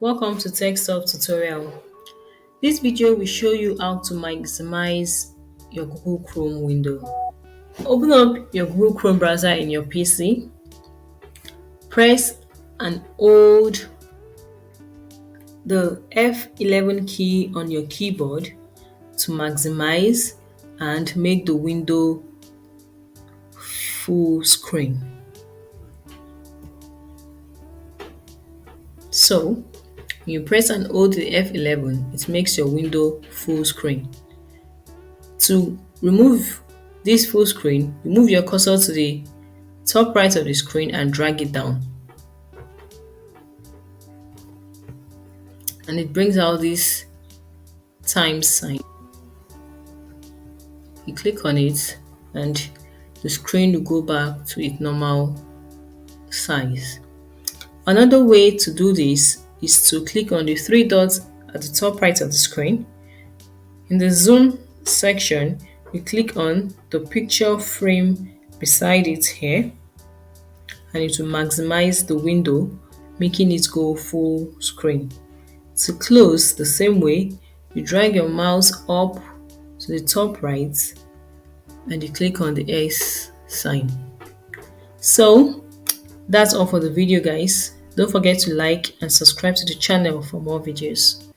Welcome to Tech Stuff tutorial. This video will show you how to maximize your Google Chrome window. Open up your Google Chrome browser in your PC. Press and hold the F11 key on your keyboard to maximize and make the window full screen. So, when you press and hold the F11, it makes your window full screen. To remove this full screen, you move your cursor to the top right of the screen and drag it down. And it brings out this times sign. You click on it and the screen will go back to its normal size. Another way to do this is to click on the three dots at the top right of the screen. In the zoom section, you click on the picture frame beside it here and it will maximize the window, making it go full screen. To close the same way, you drag your mouse up to the top right and you click on the S sign. So that's all for the video, guys. Don't forget to like and subscribe to the channel for more videos.